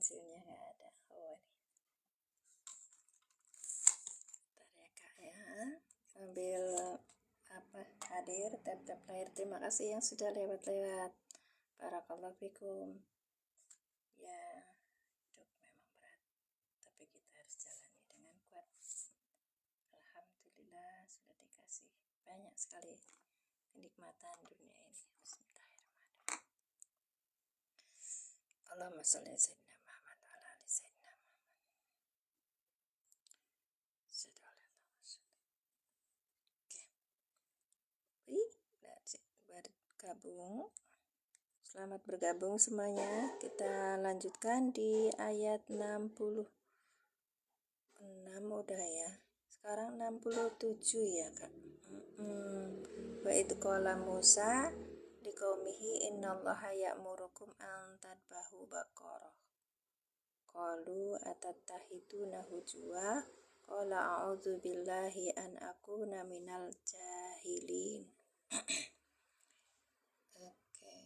pensilnya nggak ada. Oh, ini. Bentar ya kak ya. Sambil hadir tap-tap layar. Terima kasih yang sudah lewat-lewat. Barakallahu fikum. Ya, hidup memang berat, tapi kita harus jalani dengan kuat. Alhamdulillah sudah dikasih banyak sekali kenikmatan dunia ini. Bismillahirrahmanirrahim. Allahumma sholli ala sayyidina Muhammad wa ala ali sayyidina Muhammad. Oke. Bergabung. Selamat bergabung semuanya. Kita lanjutkan di ayat 66 udah ya. Sekarang 67 ya kak. Wa idh qala Musa liqaumihi innallaha ya'murukum an tadbahu baqarah. Qalu atattahiduna hujwa. Qala a'udzu billahi an akuna minal jahilin. Oke.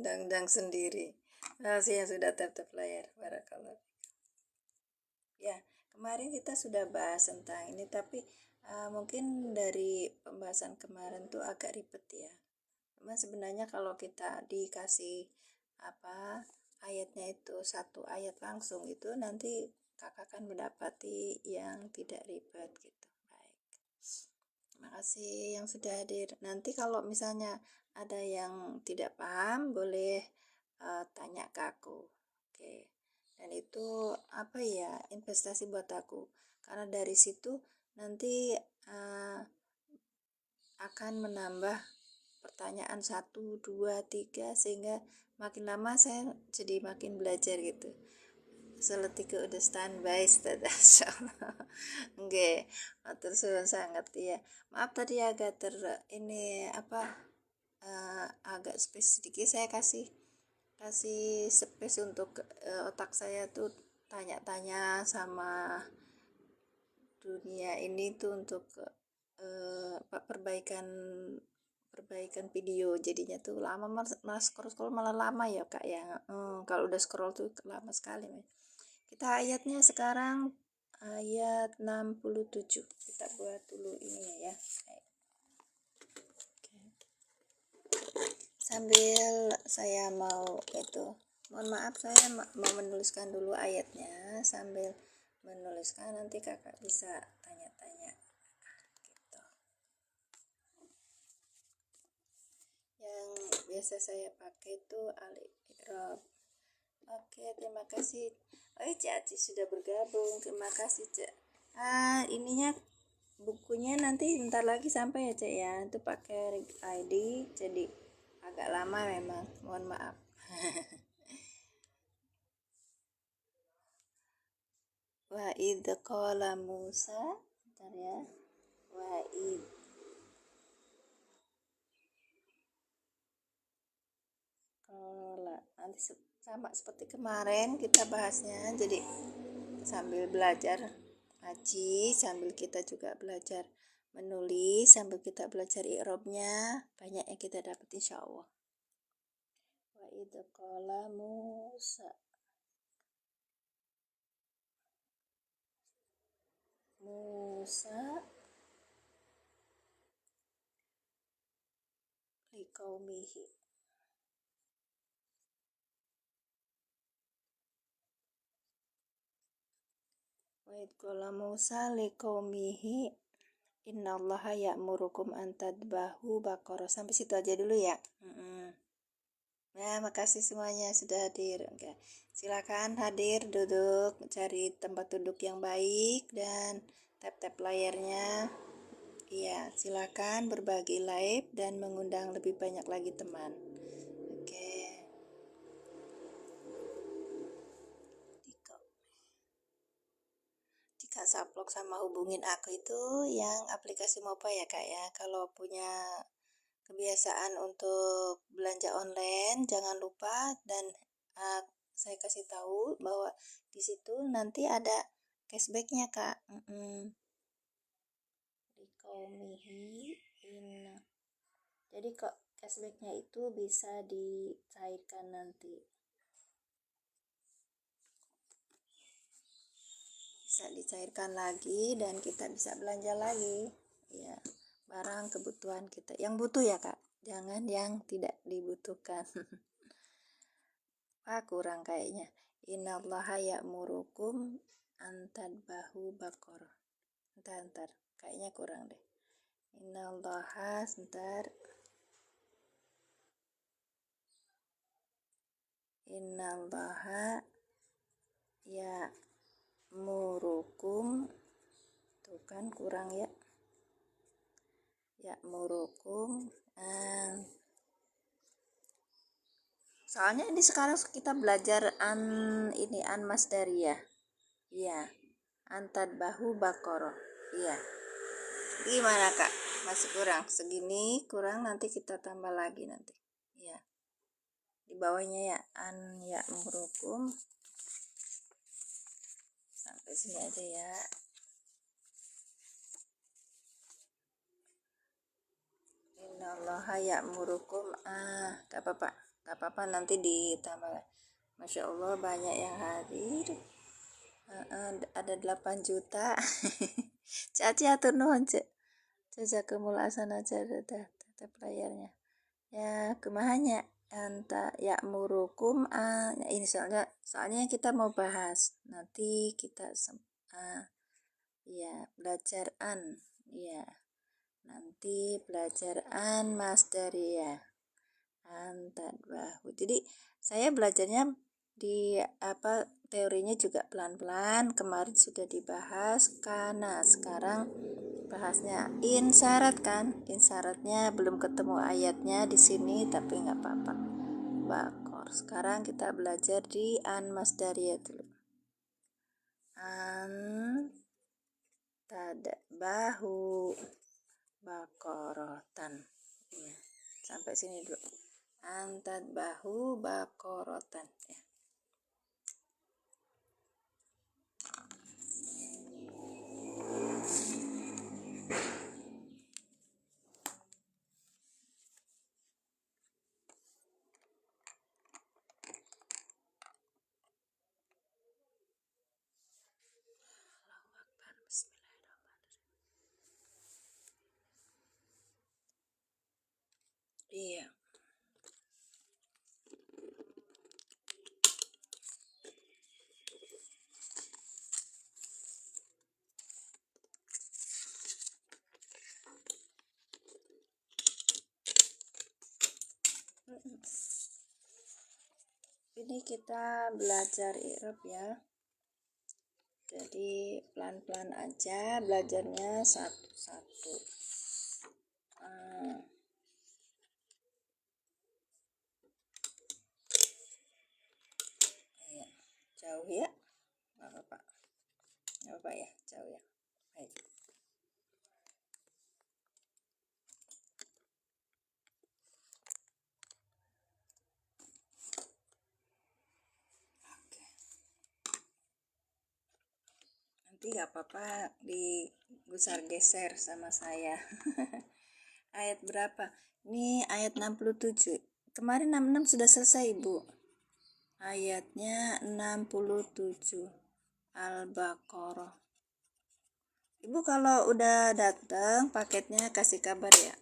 Dang-dang sendiri. Masih yang sudah tap-tap layar. Barakallah. Ya, kemarin kita sudah bahas tentang ini, tapi mungkin dari pembahasan kemarin tuh agak ribet ya. Cuman sebenarnya kalau kita dikasih ayatnya itu satu ayat langsung, itu nanti kakak akan mendapati yang tidak ribet gitu. Baik. Terima kasih yang sudah hadir. Nanti kalau misalnya ada yang tidak paham, boleh tanya ke aku. Oke. Dan itu investasi buat aku, karena dari situ nanti akan menambah pertanyaan 1, 2, 3, sehingga makin lama saya jadi makin belajar gitu. Seletike udah standby status. Oke, terus sangat ya. Maaf tadi agak agak space sedikit, saya kasih space untuk otak saya tuh tanya-tanya sama dunia ini tuh untuk perbaikan video, jadinya tuh lama, malah scroll malah lama ya kak ya. Kalau udah scroll tuh lama sekali. Kita ayatnya sekarang ayat 67. Kita buat dulu ini ya. Sambil saya mohon maaf, saya mau menuliskan dulu ayatnya, sambil menuliskan nanti kakak bisa tanya-tanya gitu. Yang biasa saya pakai itu al-i'rab. Oke, terima kasih. Cak sudah bergabung, terima kasih Cak. Ininya bukunya nanti bentar lagi sampai ya Cak ya. Itu pakai ID, jadi agak lama memang, mohon maaf. Wa idh qala Musa, bentar ya. Wa idh qala, nanti sama seperti kemarin kita bahasnya, jadi sambil belajar ngaji, sambil kita juga belajar menulis, sambil kita belajar i'rabnya, banyak yang kita dapat insyaallah. Wa idh qala Musa liqaumihi. Wa idh qala Musa liqaumihi innallaha ya'murukum an tadbahu baqarah. Sampai situ aja dulu ya. Nah, makasih semuanya sudah hadir. Oke. Silakan hadir, duduk, cari tempat duduk yang baik dan tap-tap layarnya. Iya, silakan berbagi live dan mengundang lebih banyak lagi teman. Oke. Jika saplok sama hubungin aku itu yang aplikasi Mopa ya kak ya. Kalau punya kebiasaan untuk belanja online, jangan lupa, dan saya kasih tahu bahwa di situ nanti ada cashbacknya kak. Jadi kok cashbacknya itu bisa dicairkan nanti. bisa dicairkan lagi dan kita bisa belanja lagi ya, barang kebutuhan kita yang butuh ya Kak, jangan yang tidak dibutuhkan. Kurang kayaknya. Innallaha ya'murukum antadbahu bakor. Ntar, kayaknya kurang deh. Innallaha, sebentar. Innallaha ya'murukum, tuh kan kurang ya. Ya'murukum, soalnya ini sekarang kita belajar an masdariyah. Iya, antadbahu bakoro. Iya. Gimana Kak? Masih kurang? Segini kurang, nanti kita tambah lagi nanti. Iya. Di bawahnya ya, an ya'murukum. Sampai sini aja ya. Innallaha ya'murukum. Gak apa-apa nanti ditambah. Masya Allah banyak yang hadir. Ada 8 juta. Caci atur nuhun cek. Jazakumul hasanah tetap layarnya. Ya kemahanya anta ya'murukum. Ini soalnya kita mau bahas. Nanti kita ya belajar ya. Nanti belajar masdariyah. Antadbahu. Jadi saya belajarnya di teorinya juga pelan-pelan. Kemarin sudah dibahas karena sekarang bahasnya insyarat kan. Insyaratnya belum ketemu ayatnya di sini tapi nggak apa-apa. Bakor. Sekarang kita belajar di masdariyah dulu. Antadbahu bakorotan. Ya. Sampai sini dulu. Antadbahu bakorotan ya. Iya. Ini kita belajar i'rab ya. Jadi pelan-pelan aja belajarnya satu-satu. Iya, jauh ya. Nggak apa-apa ya, jauh ya. Baik. Nanti gak apa-apa digusar geser sama saya. Ayat berapa? Ini ayat 67. Kemarin 66 sudah selesai Ibu. Ayatnya 67 Al-Baqarah. Ibu kalau udah datang paketnya kasih kabar ya.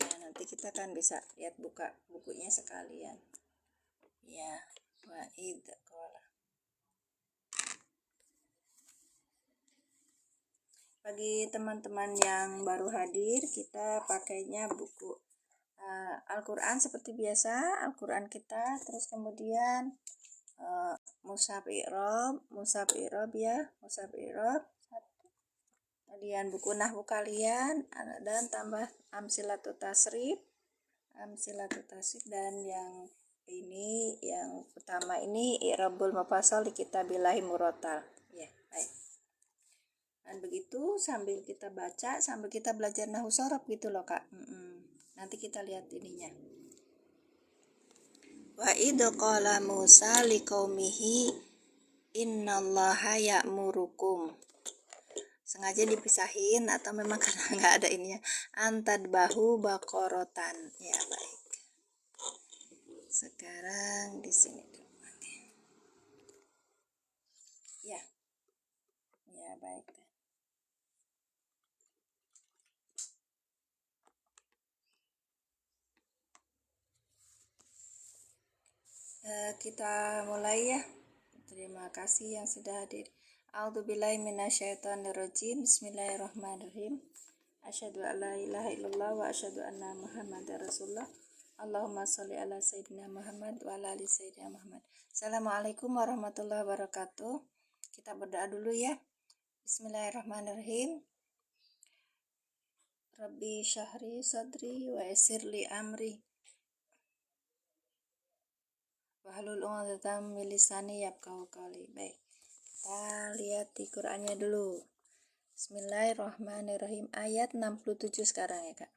Ya nanti kita kan bisa lihat buka bukunya sekalian. Ya, bagi teman-teman yang baru hadir, kita pakainya buku Al-Quran seperti biasa, Al-Quran kita, terus kemudian Mushaf i'rab ya, Mushaf i'rab, kemudian buku nahwu kalian, dan tambah amsilatut tasrif, dan yang ini yang pertama ini i'rabul mufassal di kitabillahi murattal ya. Baik. Dan begitu sambil kita baca, sambil kita belajar nahwu shorof gitu loh Kak. Nanti kita lihat ininya. Wa idh qala Musa liqaumihi innallaha ya'murukum. Sengaja dipisahin atau memang karena nggak ada ininya. Antadbahu bakorotan. Ya baik. Sekarang di sini. Ya. baik. Kita mulai ya. Terima kasih yang sudah hadir. A'udzubillahi minasyaitonirrajim. Bismillahirrahmanirrahim. Asyhadu an la ilaha illallah wa asyhadu anna Muhammadar Rasulullah. Allahumma sholli ala sayyidina Muhammad wa ala ali sayyidina Muhammad. Assalamualaikum warahmatullahi wabarakatuh. Kita berdoa dulu ya. Bismillahirrahmanirrahim. Rabbi syahri sadri wa yassir li amri. Wahlul 'uqdatam min lisani yafqahu qawli. Baik. Kita lihat di Qur'annya dulu. Bismillahirrahmanirrahim. Ayat 67 sekarang ya, Kak.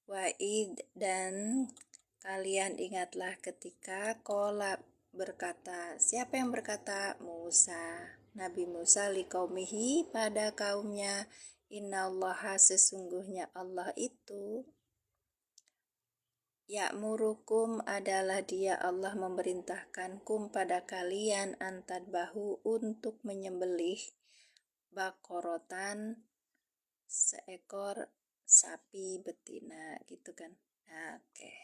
Wa'id, dan kalian ingatlah ketika qala berkata. Siapa yang berkata? Musa. Nabi Musa liqaumihi, pada kaumnya. Innallaha, sesungguhnya Allah itu ya'murukum, adalah dia Allah memerintahkan kum, pada kalian, antadbahu, untuk menyembelih bakorotan, seekor sapi betina gitu kan. Nah, oke.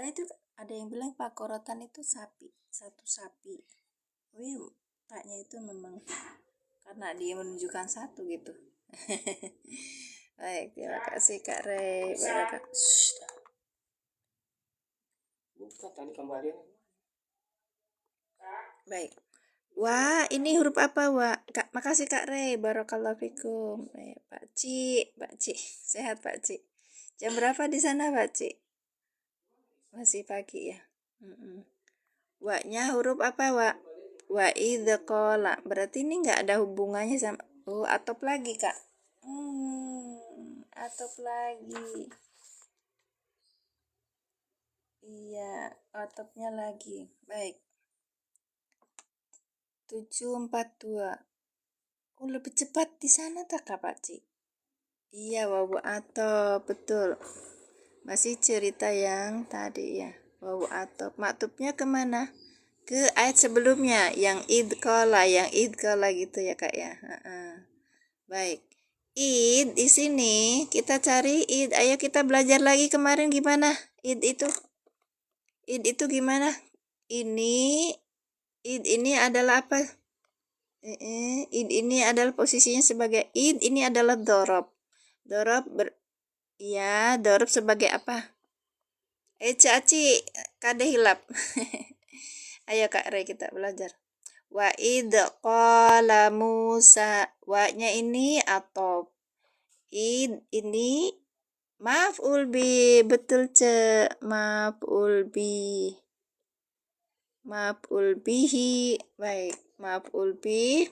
Itu ada yang bilang bakorotan itu sapi, satu sapi. Wih, taknya itu memang karena dia menunjukkan satu gitu. Baik, terima kasih Kak Rey. Buka tadi kembali. Baik. Wah, ini huruf apa, Wak? Kak, makasih Kak Rey. Barakallahu fikum. Pak Ci. Sehat Pak Ci. Jam berapa di sana, Pak Ci? Masih pagi ya. Waknya huruf apa, Wak? Wa idz qala. Berarti ini enggak ada hubungannya sama atop lagi, Kak. Atop lagi. Iya, atopnya lagi. Baik. 742. Lebih cepat di sana tak, Kak Pak Ci? Iya, wawu atop, betul. Masih cerita yang tadi ya. Wawu atop. Maktubnya kemana? Ke ayat sebelumnya, yang idqala gitu ya, Kak ya. Baik. Id di sini kita cari id. Ayo kita belajar lagi kemarin gimana? Id itu gimana? Id ini adalah apa? Id ini adalah posisinya sebagai id, ini adalah dorob. Dorob sebagai apa? Caci, kade hilap. Ayo Kak Rey kita belajar. Wa id qala Musa. Wa-nya ini atop. Id ini maf'ul bi, betul maf'ul bi. Maf'ul bihi. Baik, maf'ul bi.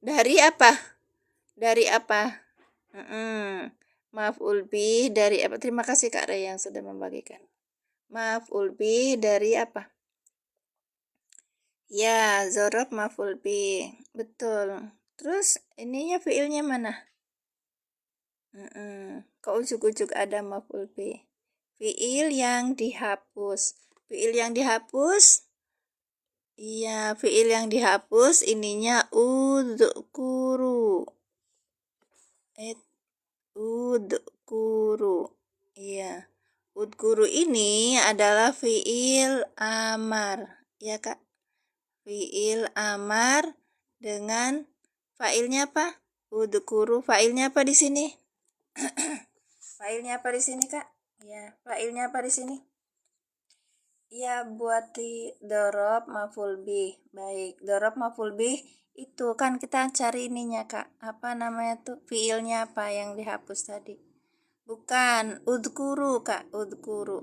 Dari apa? Maf'ul bi dari apa? Terima kasih Kak Rey yang sudah membagikan. Maf'ul bi dari apa? Ya, zorob maf'ul bi. Betul. Terus ininya fiilnya mana? Kok ujuk-ujuk ada maf'ul bi? Fiil yang dihapus. Fiil yang dihapus? Iya, fiil yang dihapus ininya udhkuru. Udhkuru. Iya. Udhkuru ini adalah fiil amar. Ya, Kak. Fiil amar dengan failnya apa? Udhkuru. Failnya apa di sini? Failnya apa di sini, Kak? Ya, failnya apa di sini? Ya, buat di dorob maf'ul bih. Baik, dorob maf'ul bih itu kan kita cari ininya, Kak. Apa namanya tuh? Fiilnya apa yang dihapus tadi? Bukan, udhkuru, Kak. Udhkuru.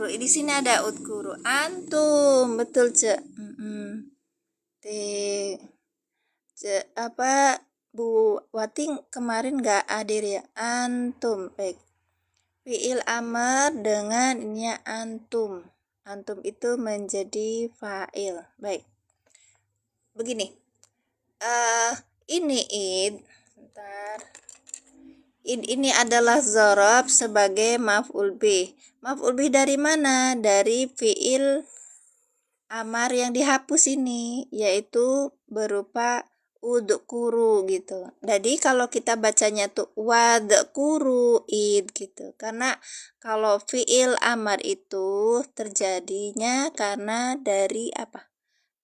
Di sini ada udhkuru. Antum, betul, Cek. Apa Bu Wati kemarin nggak hadir ya? Antum, baik. Fiil amar dengan ininya antum. Antum itu menjadi fa'il. Baik. Begini. Ini id. Bentar. Ini adalah dzarab sebagai maf'ul bih. Maf'ul bih dari mana? Dari fiil amar yang dihapus ini, yaitu berupa udkuru gitu. Jadi kalau kita bacanya tuh wadkuru id gitu. Karena kalau fiil amar itu terjadinya karena dari apa?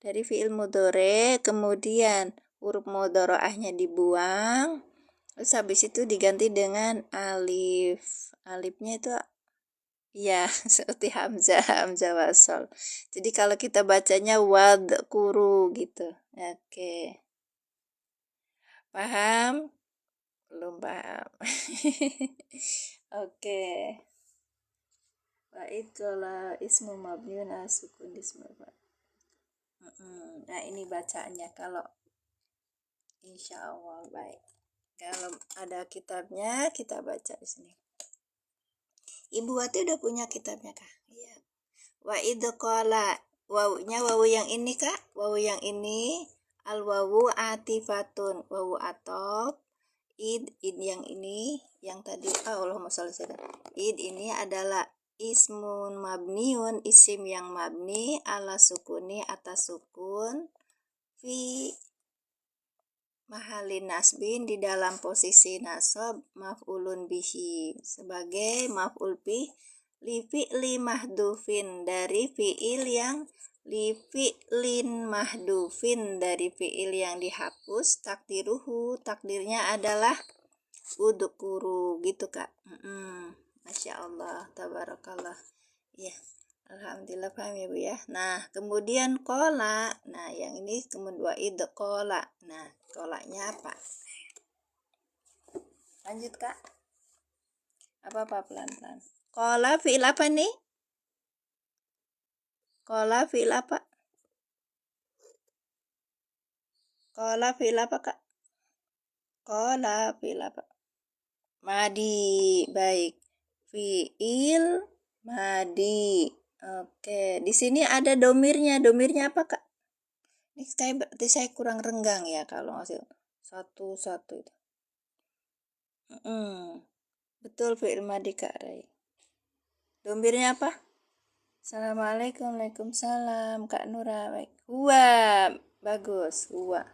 Dari fiil mudhore, kemudian huruf mudhoroahnya dibuang, terus habis itu diganti dengan alif. Alifnya itu ya seperti hamzah, hamzah wasol. Jadi kalau kita bacanya wadkuru gitu. Oke. Paham? Belum paham. Oke. Wa itulah ismu mabniun ala sukun ismu. Nah, ini bacanya kalau insya Allah baik. Kalau ada kitabnya kita baca di sini. Ibu Wati udah punya kitabnya kah? Iya. Wa idqala, wawunya wawu yang ini kak, wawu yang ini al wawu atifatun, wawu atof. Id yang ini, yang tadi Allahumma sholli ala id ini adalah ismun mabniun, isim yang mabni ala sukuni atas sukun fi mahalin nasbin di dalam posisi nasab maf'ulun bihi sebagai maf'ul bih li fi'li mahdufin dari fi'il yang li fi'lin mahdufin dari fi'il yang dihapus takdiruhu takdirnya adalah udukuru gitu kak. Masya Allah tabarakallah ya. Alhamdulillah paham ya Bu ya. Nah, kemudian kola. Nah, yang ini kemudian id kola. Nah, kolanya apa? Lanjut Kak. Apa pelan-pelan? Kola fi'il apa nih? Kola fi'il apa? Kola fi'il apa Kak? Kola fi'il apa? Madi. Baik. Fi'il madi. Oke, di sini ada domirnya. Domirnya apa Kak? Ini berarti saya kurang renggang ya kalau ngasih satu-satu itu. Betul fi'il madi Kak Rai. Domirnya apa? Assalamualaikum, waalaikumsalam Kak Nura. Baik. Huwa, bagus. Huwa.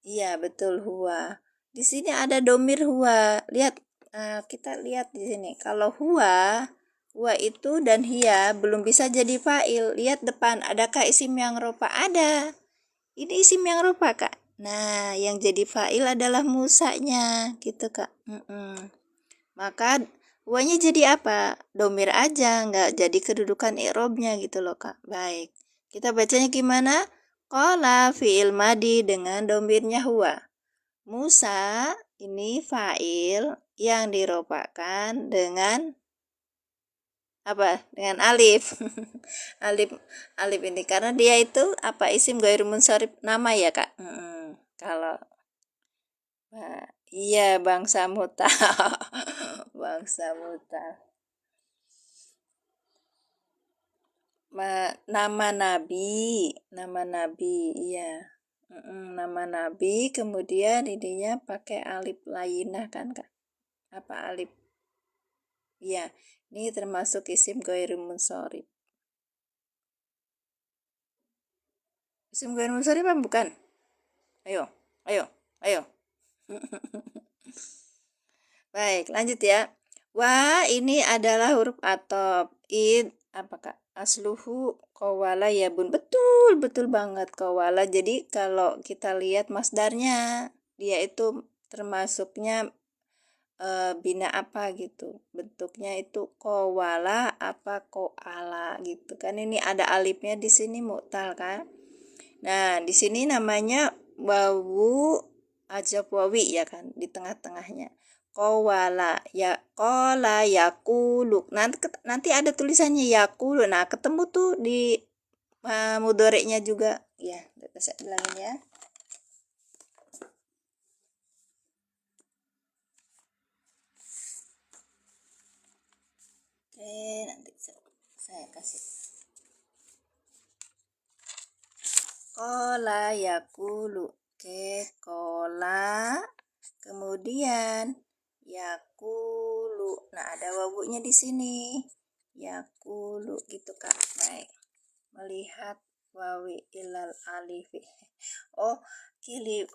Iya betul huwa. Di sini ada domir huwa. Lihat, kita lihat di sini. Kalau huwa itu dan hiya belum bisa jadi fa'il. Lihat depan, adakah isim yang rofa? Ada. Ini isim yang rofa Kak. Nah, yang jadi fa'il adalah musanya, gitu Kak. Maka huwanya jadi apa? Domir aja, nggak jadi kedudukan i'robnya gitu loh Kak. Baik. Kita bacanya gimana? Qala fi'il madi dengan domirnya huwa. Musa ini fa'il yang diropakan dengan apa? Dengan alif. alif ini karena dia itu apa isim ghairu munsharif nama ya Kak. Kalau iya bangsa muta. Bangsa muta. Nama nabi iya. Nama nabi kemudian ininya pakai alif lainah kan Kak? Apa alif? Iya, ini termasuk isim ghairu munsharif. Isim ghairu munsharif apa bukan? Ayo. Baik, lanjut ya. Wa ini adalah huruf atop. Id apa Kak? Asluhu qawala ya Bun. Betul banget qawala. Jadi kalau kita lihat masdarnya, dia itu termasuknya bina apa gitu. Bentuknya itu qawala apa koala gitu kan. Ini ada alifnya di sini mu'tal kan. Nah, di sini namanya wawu ajab wawi ya kan di tengah-tengahnya. Qawala ya qala yaqulu. Nanti ada tulisannya yaqulu. Nah, ketemu tuh di mudhoreknya juga. Ya, saya bilangin ya. Oke, nanti saya kasih. Qala yaqulu. Oke, qala. Kemudian yakulu. Nah, ada wawunya di sini. Yakulu gitu Kak. Baik. Melihat wawi ilal alifi. Oh,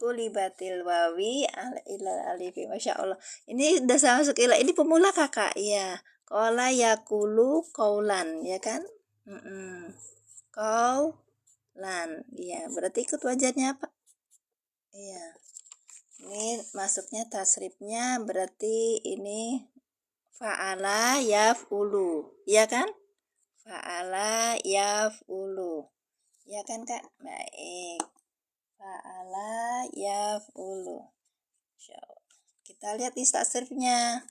kulibatil wawi ilal alifi. Masya Allah. Ini udah masuk ilal. Ini pemula Kakak. Iya. Kola yakulu kaulan, ya kan? Kaulan. Iya, berarti ikut wajarnya apa? Iya. Ini masuknya tasrifnya berarti ini fa'ala yaf'ulu, ya kan? Fa'ala yaf'ulu, ya kan Kak? Baik. Fa'ala yaf'ulu. Kita lihat di tasrifnya.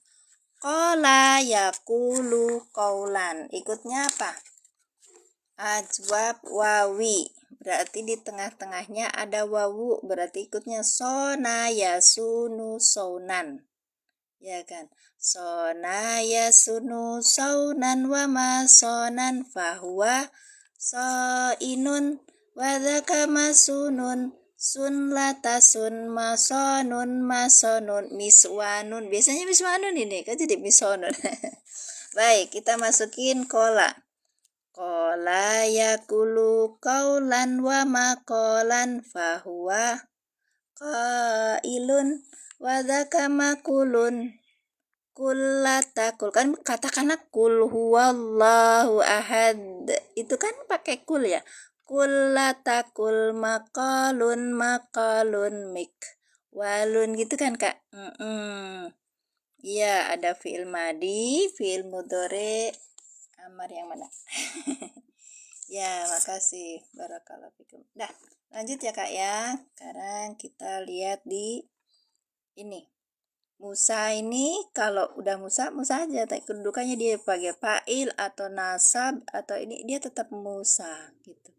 Qala yaqulu qaulan. Ikutnya apa? Ajwab wawi. Berarti di tengah-tengahnya ada wawu, berarti ikutnya sona yasunu saunan, ya kan? Sona yasunu saunan wa ma sonan fahuwa soinun wa dzaka masunun sun latasun masonun masonun miswanun. Biasanya miswanun ini kan jadi misonun. Baik, kita masukin kola. Kola yakulu kaulan wa makolan fahuwa qailun wa dzaka makulun kullatakul. Kan katakanlah kul huwallahu ahad. Itu kan pakai kul ya. Kullatakul makalun mik walun gitu kan Kak. Iya, ada fi'il madi, fi'il mudhari, amar yang mana? Ya, makasih. Barakallahu fikum. Dah, lanjut ya Kak ya. Sekarang kita lihat di ini. Musa ini kalau udah Musa aja. Tapi kedudukannya dia pakai fa'il atau nasab atau ini dia tetap Musa gitu.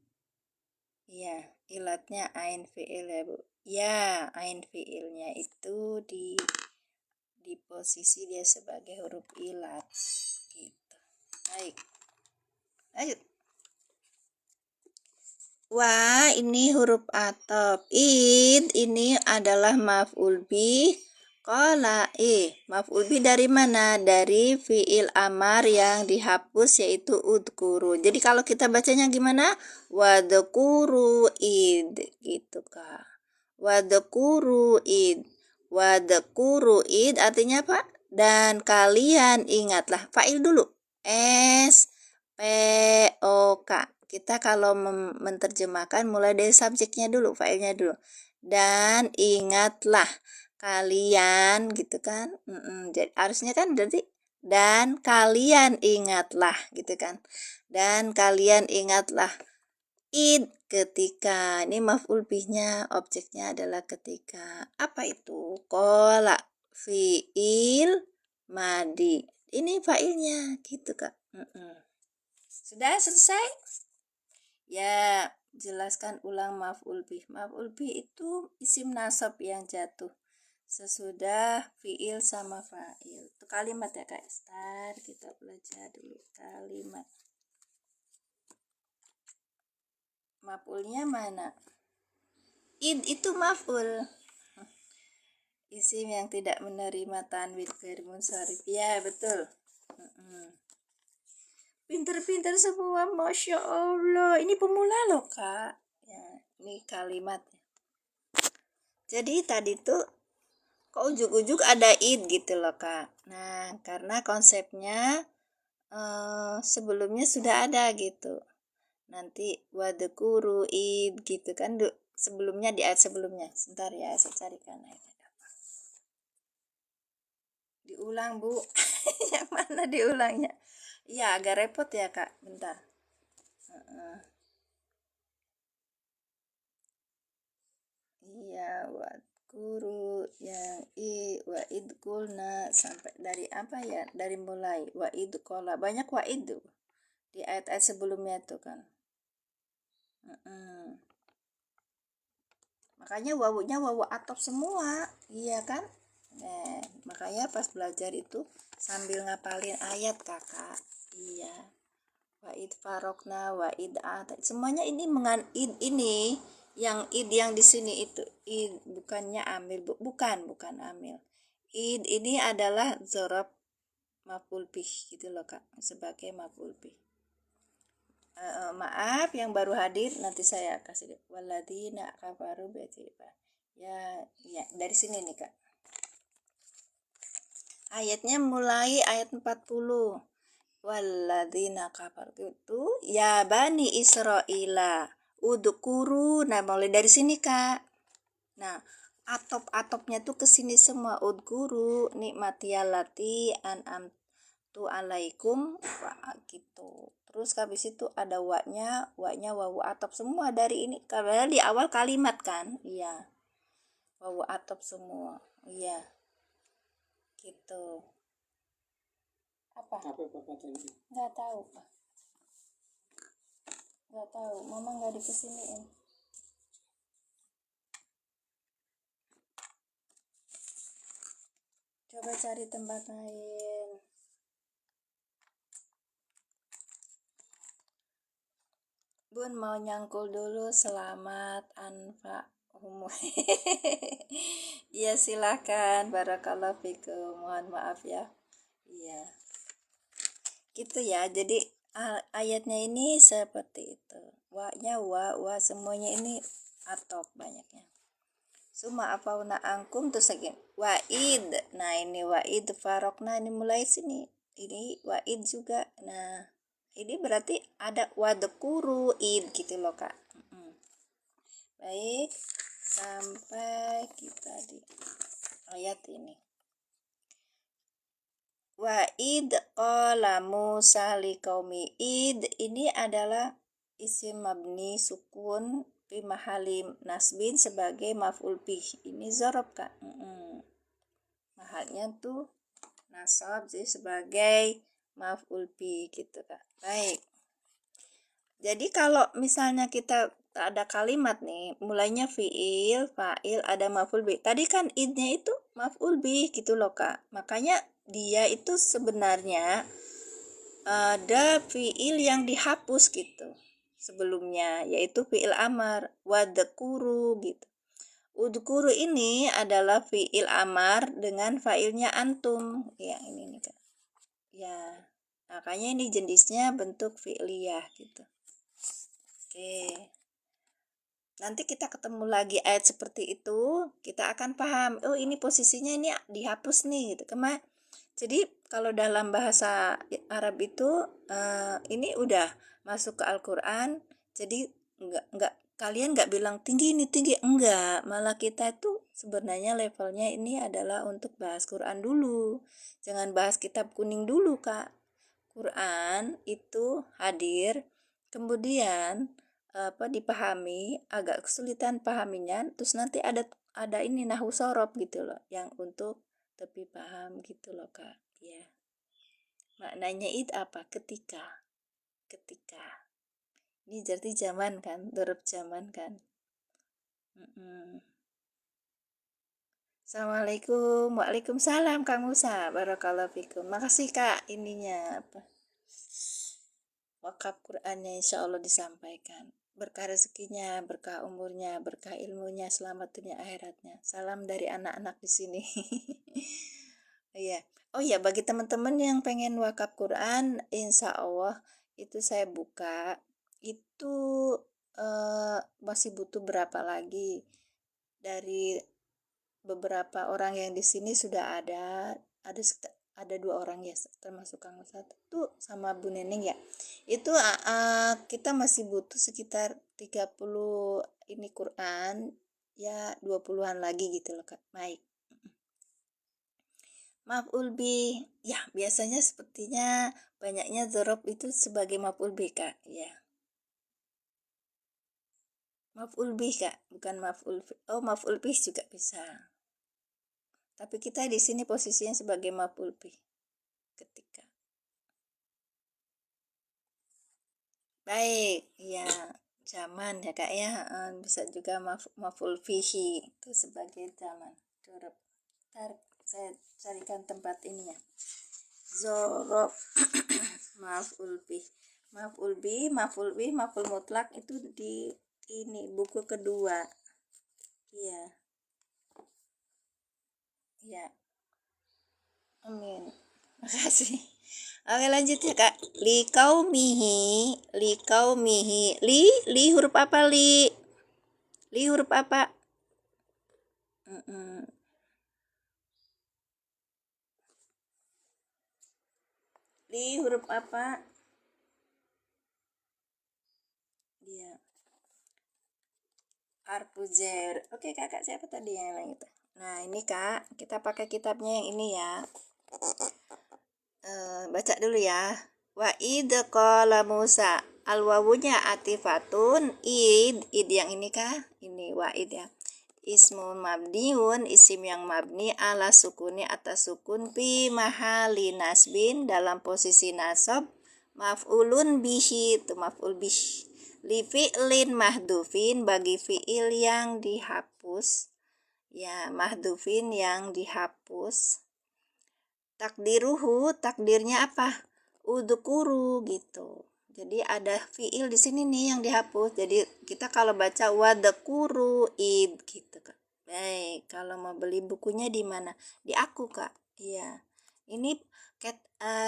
Iya, ilatnya ain fi'il ya Bu. Ya, ain fi'ilnya itu di posisi dia sebagai huruf ilat gitu. Baik. Lanjut. Wa ini huruf atop. Id ini adalah maf'ul bih. Qala maf'ul bih dari mana? Dari fi'il amar yang dihapus yaitu udkuru. Jadi kalau kita bacanya gimana? Wadkuru id gitu Kak. Wadkuru id. Wadkuru id artinya apa? Dan kalian ingatlah. Fa'il dulu. S P O K. Kita kalau menerjemahkan mulai dari subjeknya dulu, fa'ilnya dulu. Dan ingatlah kalian gitu kan. Jadi harusnya kan berarti dan kalian ingatlah gitu kan. Dan kalian ingatlah id ketika. Ini maf'ul bihnya, objeknya adalah ketika. Apa itu? Qala fi'il madi. Ini fa'ilnya gitu Kak. Sudah selesai? Ya, jelaskan ulang maf'ul bih. Maf'ul bih itu isim nasab yang jatuh sesudah fi'il sama fa'il. Itu kalimat ya Kak. Start, kita belajar dulu kalimat. Maf'ulnya mana? Id itu maf'ul. Isim yang tidak menerima tanwin ghair munsharif. Ya, betul. Pinter-pinter semua, Masya Allah. Ini pemula loh Kak. Ya, ini kalimat. Jadi tadi tuh kok ujuk-ujuk ada id gitu loh Kak. Nah, karena konsepnya sebelumnya sudah ada gitu. Nanti wadkuru id gitu kan sebelumnya di ayat sebelumnya. Sebentar ya, saya carikan ayatnya. Diulang Bu. Yang mana diulangnya? Iya, agak repot ya Kak. Bentar. Iya, wadkuru yang wa idkulna sampai dari apa ya? Dari mulai wa idkola. Banyak wa idu di ayat-ayat sebelumnya tuh kan. Makanya wawunya wawu atop semua. Iya kan? Nah, makanya pas belajar itu sambil ngapalin ayat Kakak. Iya. Wa'id farokna, wa'id semuanya ini id ini yang id yang di sini itu id bukannya amil bukan amil. id ini adalah zorob maf'ul bih gitu loh Kak, sebagai maf'ul bih. Maaf yang baru hadir, nanti saya kasih waladina kafaru ya dari sini nih Kak. Ayatnya mulai ayat 40. Waladina kafaru itu ya bani Israila udkuru. Nah, mulai dari sini Kak. Nah, atop-atopnya tuh ke sini semua. Udkuru nikmatiyallati an'amtu alaikum gitu. Terus habis itu ada waknya wawu atop semua dari ini karena di awal kalimat kan. Iya. Wawu atop semua. Iya. Gitu. Apa Bapak tadi? Nggak tahu Pak. Nggak tahu. Mama nggak dikesiniin. Coba cari tempat lain. Bun mau nyangkul dulu, selamat anfa umum. Iya silakan, barakallahu fikum. Mohon maaf ya. Iya. Gitu ya. Jadi ayatnya ini seperti itu. Wa-nya wa semuanya ini atop banyaknya. Suma afauna angkum terus lagi wa'id. Nah, ini wa'id farokna ini mulai sini. Ini wa'id juga. Nah, ini berarti ada wadekuru id gitu loh Kak. Baik, sampai kita di ayat ini. Wa'id qala Musa liqaumi. Id ini adalah isim mabni sukun fi mahali nasbin sebagai maf'ul bih. Ini zorob Kak. Mahalnya tuh nasab jadi sebagai maf'ul bih gitu Kak. Baik. Jadi kalau misalnya kita ada kalimat nih, mulainya fiil, fa'il, ada maf'ul bih. Tadi kan idnya itu maf'ul bih gitu loh Kak. Makanya dia itu sebenarnya ada fiil yang dihapus gitu sebelumnya, yaitu fiil amar, wadkuru gitu. Udkuru ini adalah fiil amar dengan fa'ilnya antum. Ya, ini nih Kak. Ya, makanya ini jenisnya bentuk fi'liyah gitu. Oke. Nanti kita ketemu lagi ayat seperti itu, kita akan paham, oh ini posisinya ini dihapus nih gitu. Jadi kalau dalam bahasa Arab itu ini udah masuk ke Al-Qur'an, jadi enggak kalian nggak bilang tinggi ini tinggi, enggak, malah kita itu sebenarnya levelnya ini adalah untuk bahas Quran dulu, jangan bahas kitab kuning dulu Kak. Quran itu hadir, kemudian dipahami, agak kesulitan pahaminya, terus nanti ada ini nahwu sorob gitu loh, yang untuk lebih paham gitu loh Kak. Ya, maknanya itu apa? Ketika ini jadi zaman kan, durab zaman kan. Assalamualaikum. Waalaikumsalam Kang Musa. Barakallahu fikum. Makasih Kak ininya apa? Wakaf Qur'annya insya Allah disampaikan. Berkah rezekinya, berkah umurnya, berkah ilmunya, selamat dunia akhiratnya. Salam dari anak-anak di sini. Iya. Oh iya, bagi teman-teman yang pengen wakaf Quran, insya Allah itu saya buka. Itu masih butuh berapa lagi? Dari beberapa orang yang di sini sudah ada 2 orang ya, termasuk Kang satu tuh sama Bu Neneng ya. Itu kita masih butuh sekitar 30 ini Quran ya, 20-an lagi gitu loh Kak. Baik. Maf'ul bih. Ya, biasanya sepertinya banyaknya dzarab itu sebagai maf'ul bih Kak. Ya. Maf'ul bih Kak, bukan maf'ul. Oh, maf'ul bih juga bisa. Tapi kita di sini posisinya sebagai maf'ul bih. Ketika. Baik, ya zaman ya Kak ya. Bisa juga maf'ul fihi itu sebagai zaman. Dzarab. Saya carikan tempat ini ya. Dzarab. Maf'ul bih. Maf'ul mutlak itu di ini buku kedua. Iya. Ya. Amin. Makasih. Oke lanjut ya kak. Likaumihi, li huruf apa li? Li huruf apa? Mm-mm. Li huruf apa? Dia Arpuzer. Oke kakak siapa tadi yang lain itu? Nah ini kak, kita pakai kitabnya yang ini ya. Baca dulu ya. Wa id qala Musa. Al wawunya atifatun id yang ini kah? Ini wa id ya. Ismu mabniun, isim yang mabni ala sukuni atas sukun fi mahali nasbin dalam posisi nasab maf'ulun bihi itu maf'ul bih li fi'lin mahdufin bagi fi'il yang dihapus ya mahdufin yang dihapus takdiruhu takdirnya apa udukuru gitu. Jadi ada fiil di sini nih yang dihapus. Jadi kita kalau baca wadakuru id gitu kak. Baik, kalau mau beli bukunya di mana? Di aku kak. Iya. Ini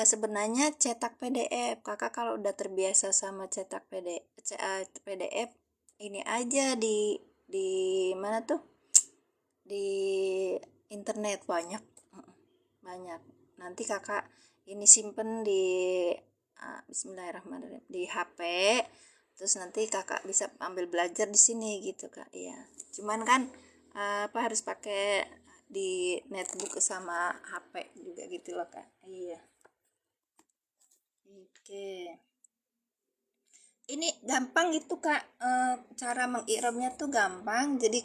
sebenarnya cetak PDF. Kakak kalau udah terbiasa sama cetak PDF, ini aja di mana tuh? Di internet banyak. Banyak. Nanti kakak ini simpen di Bismillahirrahmanirrahim di HP, terus nanti kakak bisa ambil belajar di sini gitu kak. Iya, cuman kan apa harus pakai di netbook sama HP juga gitu loh kak. Iya, oke, ini gampang gitu kak, cara mengikromnya tuh gampang, jadi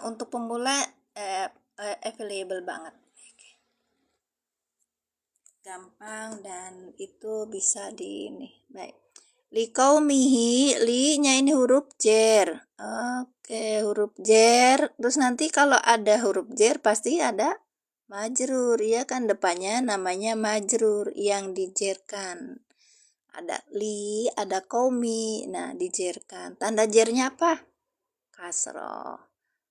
untuk pemula available banget, gampang dan itu bisa di ini. Baik, likaumihi, li nya ini huruf jer. Oke, huruf jer, terus nanti kalau ada huruf jer pasti ada majrur ya kan, depannya namanya majrur yang dijerkan. Ada li, ada kaumi, nah dijerkan. Tanda jernya apa? Kasroh.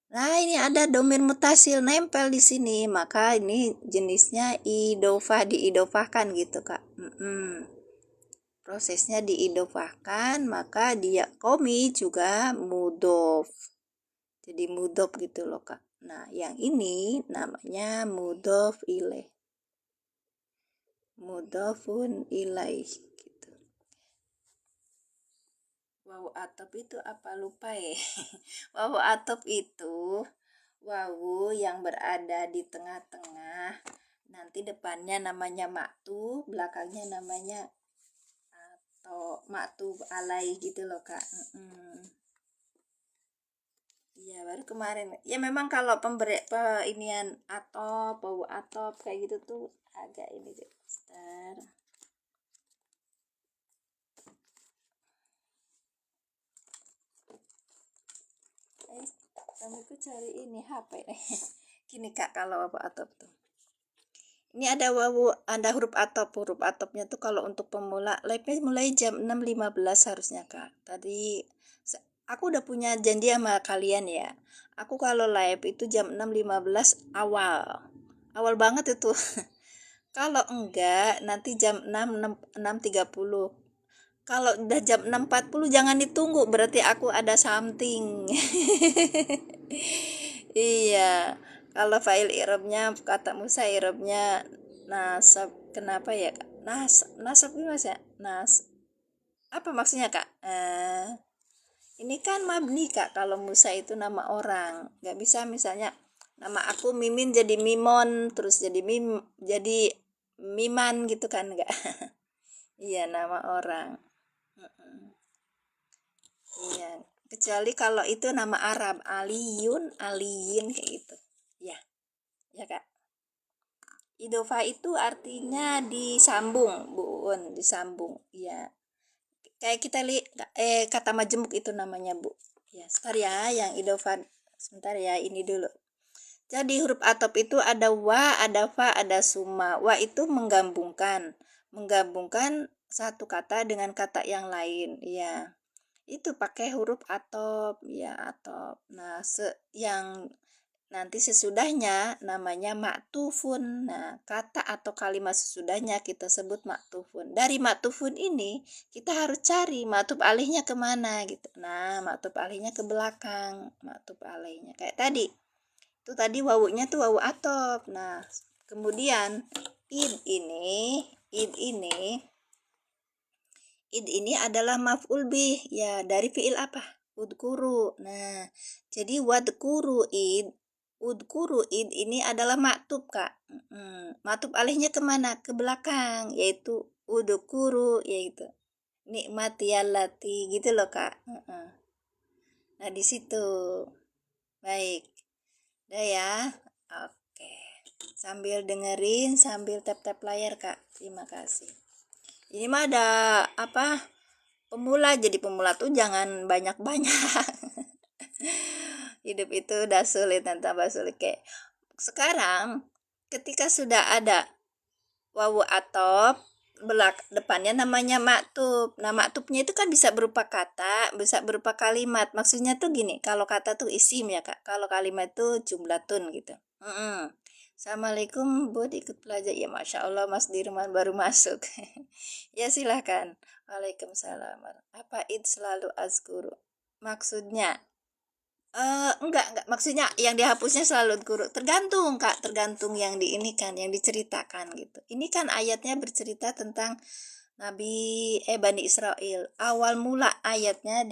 Nah, ini ada domir mutasil nempel di sini, maka ini jenisnya idofah, diidofahkan gitu, Kak. Prosesnya diidofahkan, maka dia komi juga mudof. Jadi mudof gitu loh, Kak. Nah, yang ini namanya mudof ilaih. Mudofun ilaih gitu. Wawu atop itu apa lupa ya? Wawu atop itu wawu yang berada di tengah-tengah. Nanti depannya namanya maktu, belakangnya namanya atau maktu alai gitu loh kak. Iya baru kemarin. Ya memang kalau inian atop, wawu atop kayak gitu tuh agak ini deh. Bentar. Kamiku cari ini HP nih. Gini kak kalau wawu atop tuh. Ini ada huruf atop. Huruf atopnya tuh kalau untuk pemula live-nya mulai jam 6.15 harusnya kak. Tadi aku udah punya janji sama kalian ya. Aku kalau live itu jam 6.15 awal. Awal banget itu. Kalau enggak nanti jam 6.30. Kalau udah jam 6.40 jangan ditunggu, berarti aku ada something. Iya, kalau file irobnya kata Musa irobnya nasab, kenapa ya kak? Nasab ini mas ya? Apa maksudnya kak? Ini kan mabni kak, kalau Musa itu nama orang, nggak bisa misalnya nama aku Mimin jadi Mimon, terus jadi Miman gitu kan nggak? Iya nama orang. Iya, kecuali kalau itu nama Arab, Aliyun, Aliyin kayak gitu. Ya, ya Kak. Idofa itu artinya disambung, Bun, disambung. Iya. Kayak kita kata majemuk itu namanya, Bu. Ya, sebentar ya yang idofa. Sebentar ya, ini dulu. Jadi huruf atop itu ada wa, ada fa, ada summa. Wa itu menggabungkan, satu kata dengan kata yang lain. Ya, itu pakai huruf atop ya atop. Nah yang nanti sesudahnya namanya maktufun. Nah, kata atau kalimat sesudahnya kita sebut maktufun. Dari maktufun ini kita harus cari maktuf alihnya kemana gitu. Nah, maktuf alihnya ke belakang, maktuf alihnya kayak tadi. Itu tadi wawunya tuh wawu atop. Nah, kemudian id ini adalah maf'ul bih ya dari fiil apa? Udkuru. Nah, jadi udkuru id ini adalah maktub Kak. Maktub alihnya kemana? Ke belakang, yaitu udkuru, yaitu nikmatiyallati gitu loh Kak. Nah, di situ. Baik. Udah ya. Oke. Sambil dengerin, sambil tap-tap layar Kak. Terima kasih. Ini mah ada apa? Pemula, jadi pemula tuh jangan banyak-banyak. Hidup itu udah sulit dan tambah sulit kayak sekarang ketika sudah ada wawu atop depannya namanya maktub. Nah, maktubnya itu kan bisa berupa kata, bisa berupa kalimat. Maksudnya tuh gini, kalau kata tuh isim ya Kak. Kalau kalimat tuh jumlatun gitu. Assalamualaikum buat ikut belajar ya, Masya Allah Mas Dirman baru masuk. Ya silahkan. Waalaikumsalam. Apa id selalu azkuru? Maksudnya enggak, maksudnya yang dihapusnya selalu guru. Tergantung Kak, tergantung yang yang diceritakan gitu. Ini kan ayatnya bercerita tentang Bani Israel. Awal mula ayatnya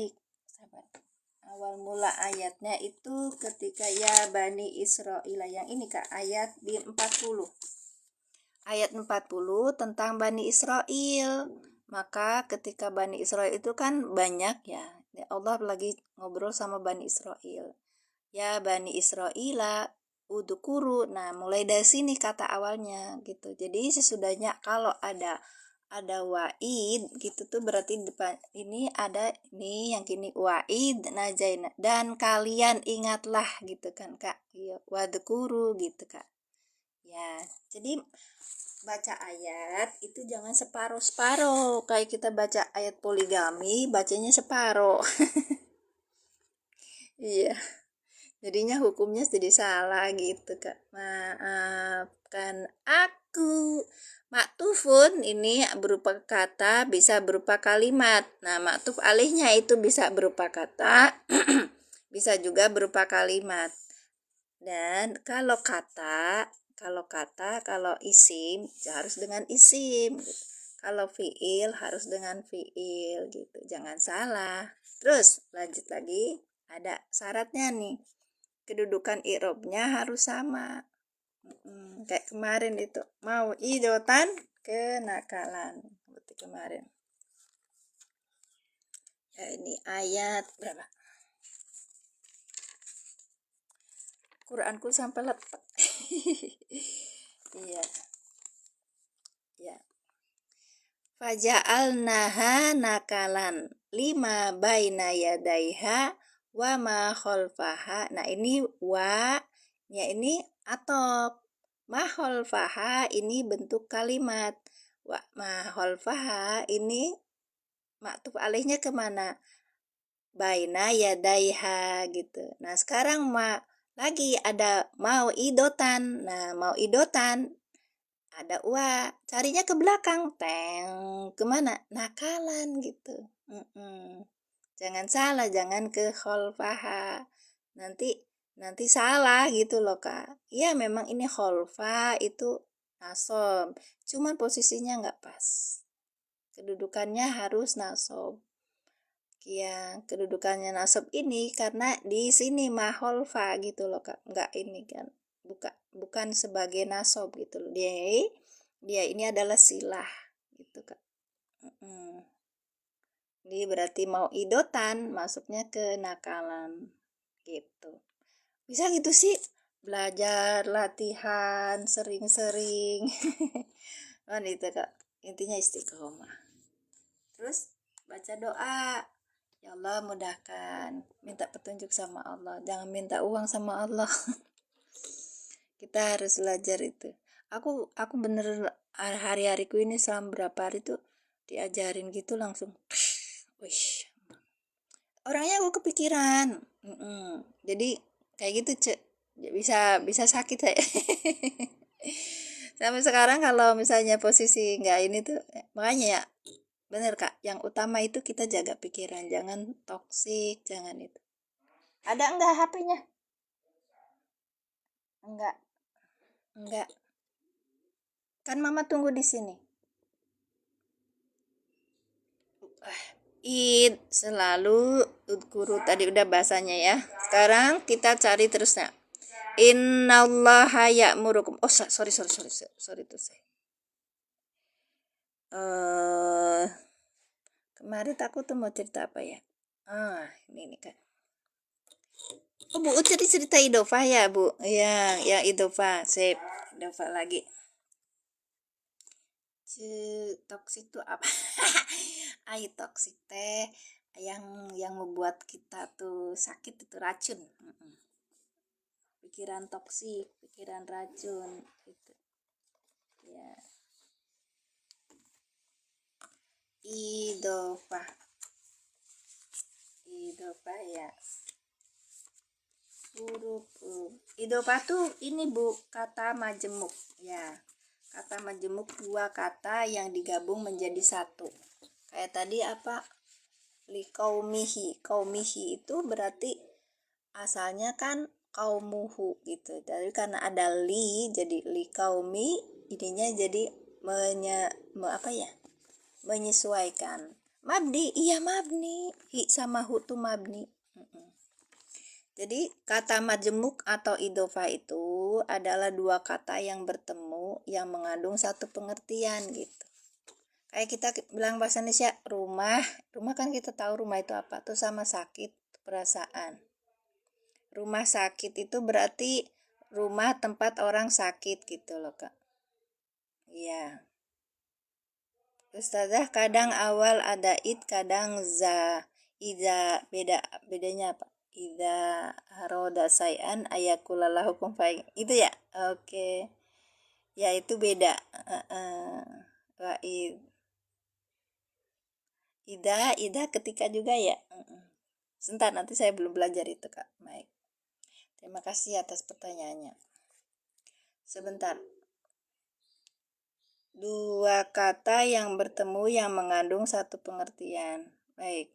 itu ketika ya Bani Israel yang ini Kak, ayat di 40. Ayat 40 tentang Bani Israel. Maka ketika Bani Israel itu kan banyak ya. Allah lagi ngobrol sama Bani Israel. Ya Bani Israila udukuru. Nah, mulai dari sini kata awalnya gitu. Jadi sesudahnya kalau ada wa'id gitu tuh berarti depan ini ada nih yang kini wa'id najaina dan kalian ingatlah gitu kan Kak. Iya, wadukuru gitu Kak. Ya, jadi baca ayat itu jangan separuh-separuh. Kayak kita baca ayat poligami, bacanya separuh. Iya. Jadinya hukumnya jadi salah gitu Kak. Maafkan aku. Maktufun ini berupa kata, bisa berupa kalimat. Nah, maktuf alihnya itu bisa berupa kata, bisa juga berupa kalimat. Dan kalau isim harus dengan isim gitu. Kalau fiil harus dengan fiil gitu. Jangan salah. Terus lanjut lagi, ada syaratnya nih. Kedudukan i'rabnya harus sama. Kayak kemarin itu mau idotan kenakalan seperti kemarin. Ya, ini ayat berapa? Quranku sampai letak. Iya. Ya. Faja'alnaha nakalan lima baina yadaiha wa ma khalfaha. Nah, ini wa ya ini atop. Ma khalfaha ini bentuk kalimat. Wa ma khalfaha ini maktuf alihnya kemana? Baina yadaiha gitu. Nah, sekarang lagi ada mau idotan. Nah, mau idotan ada carinya ke belakang, kemana? Nakalan gitu. Jangan salah, jangan ke kholfaha, nanti salah gitu loh Kak. Ya memang ini kholfa itu nasob, cuman posisinya nggak pas, kedudukannya harus nasob. Ya kedudukannya nasob ini karena di sini maholfa gitu loh Kak, nggak ini kan, bukan sebagai nasob gitu loh, dia ini adalah silah gitu Kak. Ini berarti mau idotan masuknya ke nakalan gitu. Bisa gitu sih, belajar latihan sering-sering. Kan itu Kak, intinya istiqomah. Terus baca doa, ya Allah mudahkan, minta petunjuk sama Allah, jangan minta uang sama Allah. Kita harus belajar itu. Aku bener hari-hariku ini selama berapa hari tuh diajarin gitu langsung wish, orangnya aku kepikiran. Jadi kayak gitu bisa sakit saya. Sampai sekarang kalau misalnya posisi nggak ini tuh, makanya ya bener Kak, yang utama itu kita jaga pikiran, jangan toksik, jangan itu. Ada enggak HP-nya? Enggak, enggak. Kan Mama tunggu di sini. Id selalu guru tadi udah bahasanya ya. Sekarang kita cari terusnya. Innallaha ya'murukum. Oh, sorry tuh saya. Kemarin aku tuh mau cerita apa ya? Ini Kak. Oh, Bu, cerita Idova ya, Bu? Yang Idova, sip. Idova lagi. Toksik tuh apa? Ai toksik teh yang membuat kita tuh sakit itu racun. Pikiran toksik, pikiran racun gitu. Ya. Idova ya. Huruf Idova tuh ini Bu, kata majemuk ya. Kata majemuk dua kata yang digabung menjadi satu. Kayak tadi apa? Likaumihi. Kaumihi itu berarti asalnya kan kaumuhu gitu. Tapi karena ada li jadi likaumi, ininya jadi apa ya? Menyesuaikan. Mabni, iya mabni. Hi sama hu tuh mabni. Jadi kata majemuk atau idofa itu adalah dua kata yang bertemu yang mengandung satu pengertian gitu. Kayak kita bilang bahasa Indonesia rumah kan kita tahu rumah itu apa tuh, sama sakit perasaan. Rumah sakit itu berarti rumah tempat orang sakit gitu loh Kak. Iya. Ustazah kadang awal ada id kadang za. Ida bedanya apa? Ida haroda sayan ayakulallah hukum faing. Itu ya? Oke. Ya itu beda. Wa ida ketika juga ya. Sebentar nanti saya belum belajar itu Kak. Baik. Terima kasih atas pertanyaannya. Sebentar. Dua kata yang bertemu yang mengandung satu pengertian. Baik.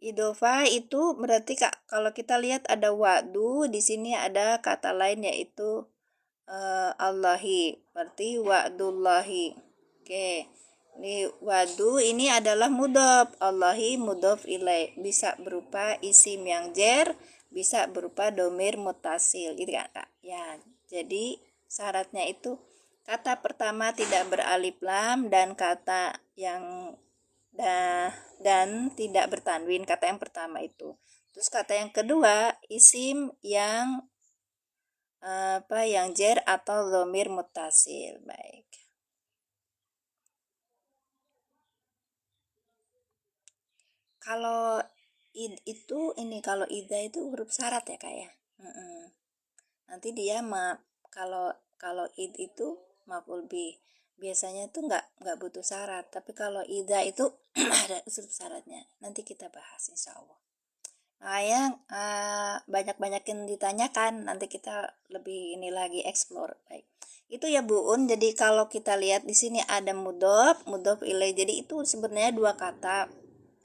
Idofa itu berarti Kak, kalau kita lihat ada wa'du, di sini ada kata lain yaitu Allahi. Berarti wa'dullahi. Oke. Ini wa'du ini adalah mudhof. Allahi mudhof ilaih. Bisa berupa isim yang jer, bisa berupa domir mutasil. Gitu kan Kak? Ya. Jadi syaratnya itu kata pertama tidak beralif lam dan kata yang dan tidak bertanwin, kata yang pertama itu. Terus kata yang kedua isim yang yang jer atau dhamir mutasil. Baik. Kalau id itu ini kalau ida itu huruf syarat ya Kak ya. Nanti dia kalau id itu maf'ul bih. Biasanya tuh nggak butuh syarat, tapi kalau ida itu ada huruf syaratnya. Nanti kita bahas insya Allah. Yang banyak-banyakin ditanyakan, nanti kita lebih ini lagi explore. Baik. Itu ya Bu Un. Jadi kalau kita lihat di sini ada mudhof ilaih. Jadi itu sebenarnya dua kata.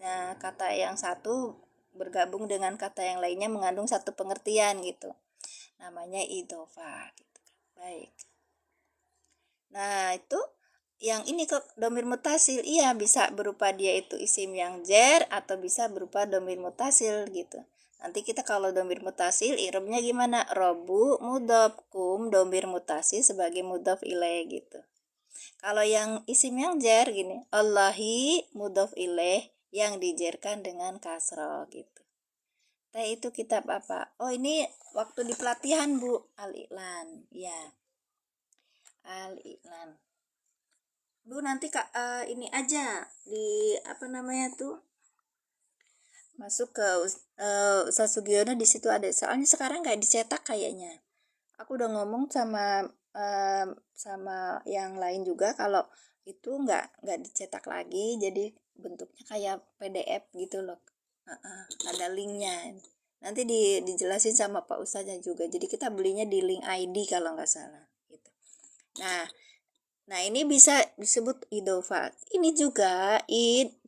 Nah, kata yang satu bergabung dengan kata yang lainnya mengandung satu pengertian gitu. Namanya idhofa gitu. Baik. Nah, itu yang ini kok domir mutasil, iya bisa berupa dia itu isim yang jer atau bisa berupa domir mutasil gitu. Nanti kita kalau domir mutasil irobnya gimana? Robu mudhof kum domir mutasil sebagai mudhof ilaih gitu. Kalau yang isim yang jer gini, Allahi mudhof ilaih yang dijerkan dengan kasroh gitu. Nah itu kitab apa? Oh ini waktu di pelatihan Bu, Al-Iqlan. Ya. Al-Iqlan. Bu nanti Kak ini aja di apa namanya tuh masuk ke Ustaz Sugiono, di situ ada, soalnya sekarang nggak dicetak kayaknya. Aku udah ngomong sama yang lain juga kalau itu nggak dicetak lagi, jadi bentuknya kayak PDF gitu loh. Ada linknya. Nanti dijelasin sama Pak Ustaznya juga. Jadi kita belinya di link ID kalau nggak salah gitu. Nah ini bisa disebut idofa. Ini juga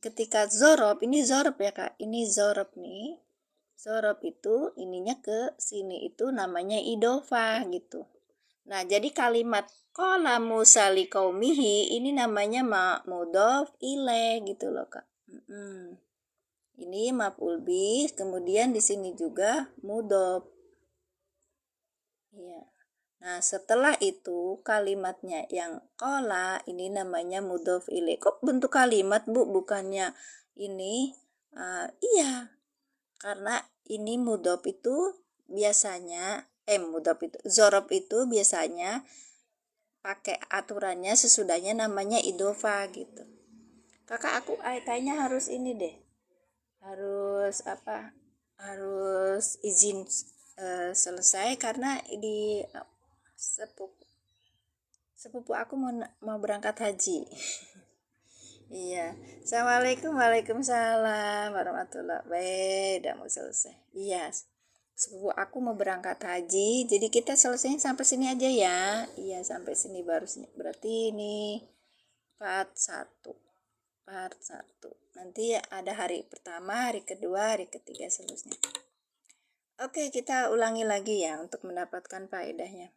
ketika zorob, ini zorob ya kak, ini zorob nih. Zorob itu ininya ke sini itu namanya idofa gitu. Nah jadi kalimat kola Musa liqaumihi ini namanya mudhof ilaih gitu loh kak. Ini maf'ul bih, kemudian di sini juga mudhof. Iya. Nah, setelah itu kalimatnya yang kola ini namanya mudhof ilaih. Kok bentuk kalimat, Bu? Bukannya ini? Iya, karena ini mudhof itu biasanya mudhof itu zorob itu biasanya pakai aturannya sesudahnya namanya idofa gitu. Kakak aku kayaknya harus ini deh. Harus apa? Harus izin selesai karena di sepupu aku mau berangkat haji. Iya. Assalamualaikum, waalaikumsalam warahmatullahi wabarakatuh. Udah mau selesai. Iya. Sepupu aku mau berangkat haji, jadi kita selesainya sampai sini aja ya. Iya, sampai sini baru sini. Berarti ini part 1. Part 1. Nanti ada hari pertama, hari kedua, hari ketiga seterusnya. Oke, kita ulangi lagi ya untuk mendapatkan faedahnya.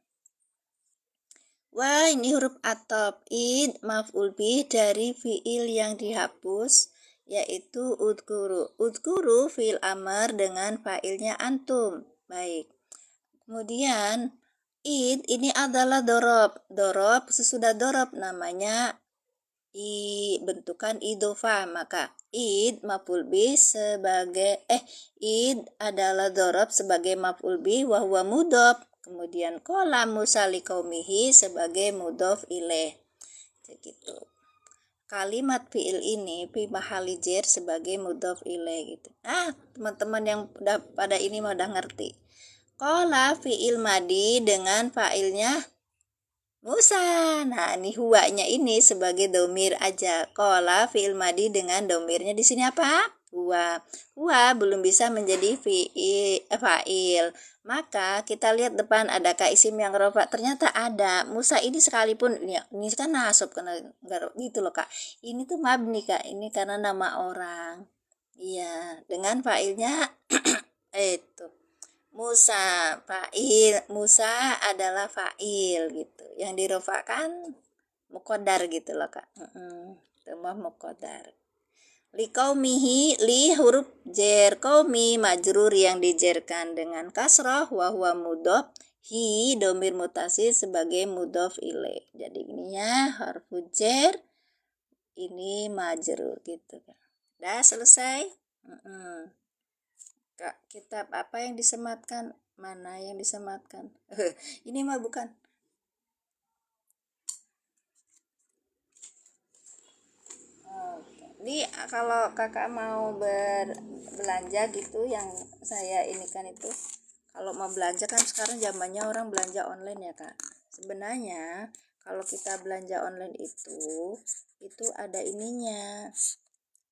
Wah, ini huruf atop. Id maf'ul bih dari fiil yang dihapus, yaitu udguru. Udguru fiil amar dengan failnya antum. Baik. Kemudian id ini adalah dorob. Dorob sesudah dorob namanya bentukan idofa. Maka id maf'ul bih sebagai id adalah dorob sebagai maf'ul bih wa huwa mudhof. Kemudian kola Musa liqaumihi sebagai mudhof ilaih. Begitu. Kalimat fiil ini fi mahali jar sebagai mudhof ilaih gitu. Teman-teman yang udah pada ini udah ngerti. Kola fiil madi dengan failnya Musa. Nah, ini huwanya ini sebagai domir aja. Kola fiil madi dengan domirnya di sini apa? Huwa. Huwa belum bisa menjadi fa'il. Maka kita lihat depan adakah isim yang rofa? Ternyata ada. Musa ini sekalipun ini kan nasab karena gitu loh kak. Ini tuh mabni kak. Ini karena nama orang. Iya, dengan fa'ilnya itu. Musa fa'il. Musa adalah fa'il gitu. Yang dirofakan muqaddar gitu loh kak. Tambah muqaddar. Liqaumihi li huruf jer, qaumi majrur yang dijerkan dengan kasrah wa huwa mudhof, hi domir mutasil sebagai mudhof ilaih. Jadi ininya huruf jer ini majrur gitu kan. Udah selesai? Kak, kitab apa yang disematkan? Mana yang disematkan? Ini mah bukan. Jadi kalau kakak mau berbelanja gitu yang saya ini kan itu, kalau mau belanja kan sekarang zamannya orang belanja online ya kak. Sebenarnya kalau kita belanja online itu ada ininya,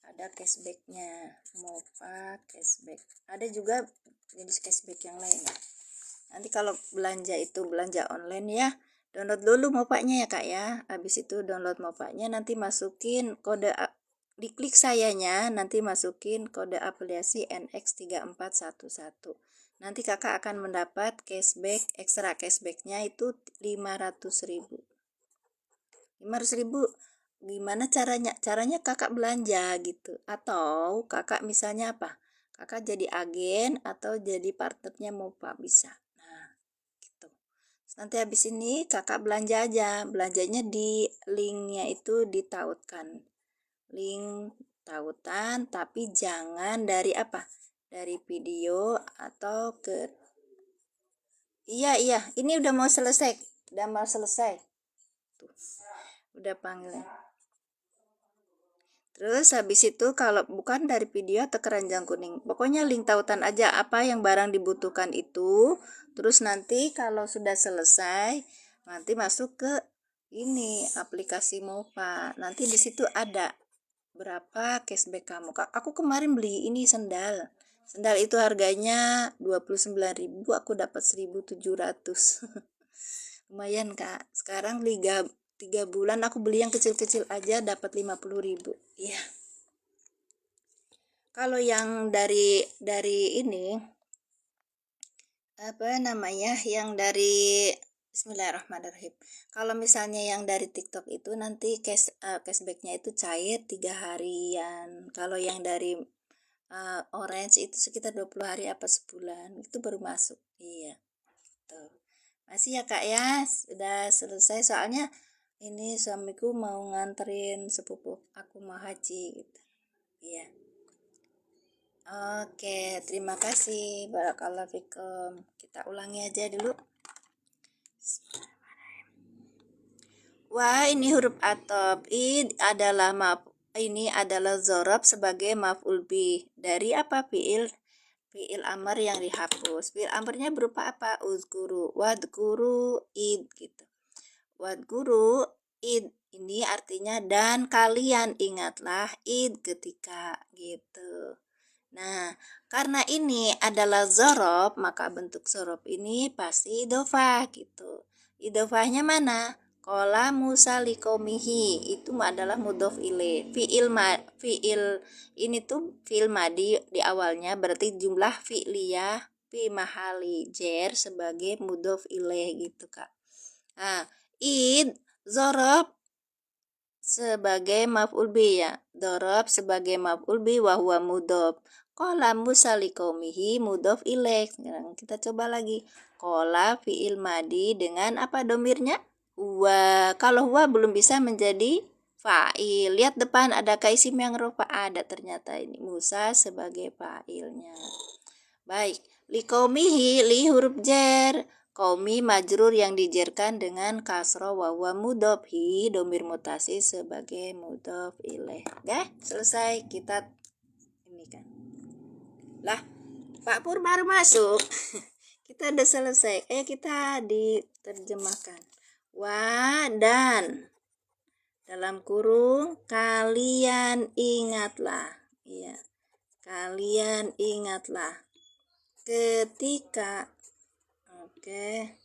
ada cashbacknya, Mova cashback. Ada juga jenis cashback yang lain. Nanti kalau belanja online ya, download dulu Movanya ya kak ya. Habis itu download Movanya, nanti masukin kode, diklik sayanya, nanti masukin kode afiliasi NX3411. Nanti kakak akan mendapat cashback, ekstra cashbacknya itu 500.000. 500.000 gimana caranya? Caranya kakak belanja gitu. Atau kakak misalnya apa? Kakak jadi agen atau jadi partnernya Mova bisa. Nah, gitu. Nanti habis ini kakak belanja aja. Belanjanya di linknya itu ditautkan. Link tautan tapi jangan dari apa? Dari video atau ke Iya, ini udah mau selesai. Tuh. Udah panggil. Terus habis itu kalau bukan dari video atau keranjang kuning, pokoknya link tautan aja apa yang barang dibutuhkan itu. Terus nanti kalau sudah selesai, nanti masuk ke ini aplikasi Mova. Nanti di situ ada berapa cashback kamu. Aku kemarin beli ini sendal Sendal itu harganya 29.000, aku dapat 1.700. Lumayan Kak. Sekarang 3 bulan aku beli yang kecil-kecil aja dapat 50.000. Iya. Kalau yang dari ini apa namanya, yang dari Bismillahirrahmanirrahim. Kalau misalnya yang dari TikTok itu nanti cashbacknya itu cair 3 harian. Kalau yang dari Orange itu sekitar 20 hari apa sebulan itu baru masuk. Iya. Tuh. Masih ya Kak ya, sudah selesai soalnya ini suamiku mau nganterin sepupu aku mau haji gitu. Iya. Oke, terima kasih. Barakallahu fikum. Kita ulangi aja dulu. Wah, ini huruf atop. Ini adalah zorob sebagai maf'ul bih. Dari apa fi'il amr yang dihapus. Fi'il amrnya berupa apa? Uzkuru, wadkuru, id gitu. Wadkuru, id ini artinya dan kalian ingatlah id ketika gitu. Nah, karena ini adalah zorob, maka bentuk zorob ini pasti idofah gitu. Idofahnya mana? Kola Musa likomihi itu adalah mudof ile. Fi'il ini tuh fi'il madi di awalnya berarti jumlah fi'liyah fi mahali jer sebagai mudof ile gitu Kak. Nah, id zorob sebagai maf'ul bi ya. Dorob sebagai maf'ul bi wa huwa mudhof. Qala Musa liqaumihi mudhof ilaih. Sekarang kita coba lagi. Qala fi'il madi dengan apa domirnya? Huwa. Kalau huwa belum bisa menjadi fa'il. Lihat depan ada isim yang rofa ada ternyata ini Musa sebagai fa'ilnya. Baik, liqaumihi li huruf jar. Qaumi majrur yang dijerkan dengan kasroh wa huwa mudhof, hi domir mutasi sebagai mudhof ilaih. Ya, selesai kita ini kan. Lah, Pak Pur baru masuk. Kita udah selesai. Kita diterjemahkan. Wa dan dalam kurung kalian ingatlah. Iya. Kalian ingatlah ketika oke.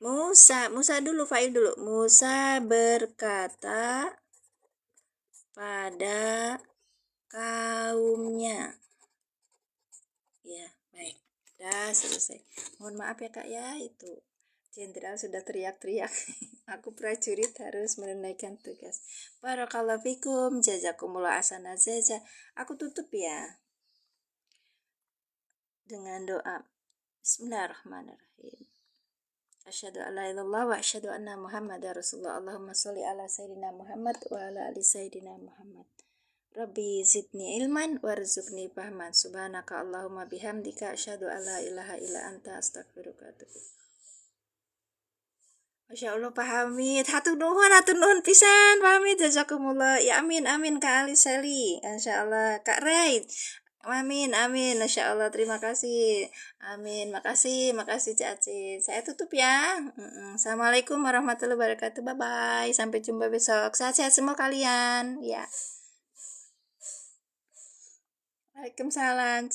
Musa dulu fa'il dulu. Musa berkata pada kaumnya. Ya, baik. Dah selesai. Mohon maaf ya Kak ya, itu jenderal sudah teriak-teriak. Aku prajurit harus menunaikan tugas. Barakallahu fikum, jazakumullah ahsana jaza. Aku tutup ya dengan doa. Bismillahirrahmanirrahim. Asyhadu an la ilaha illallah wa asyhadu anna Muhammadar Rasulullah. Allahumma sholli ala sayyidina Muhammad wa ala ali sayyidina Muhammad. Rabbi zidni ilman warzuqni fahman. Subhanaka Allahumma bihamdika asyhadu an la ilaha illa anta astaghfiruka wa atubu. Masya Allah Pak Hamid, hatur nuhun pisan Pak Hamid, jazakumullah. Ya amin Kak Ali Sally. Insya Allah Kak Ray. Amin, Masya Allah, terima kasih. Amin, makasih Cik Acil. Saya tutup ya. Assalamualaikum warahmatullahi wabarakatuh. Bye-bye, sampai jumpa besok. Sehat-sehat semua kalian. Ya. Waalaikumsalam.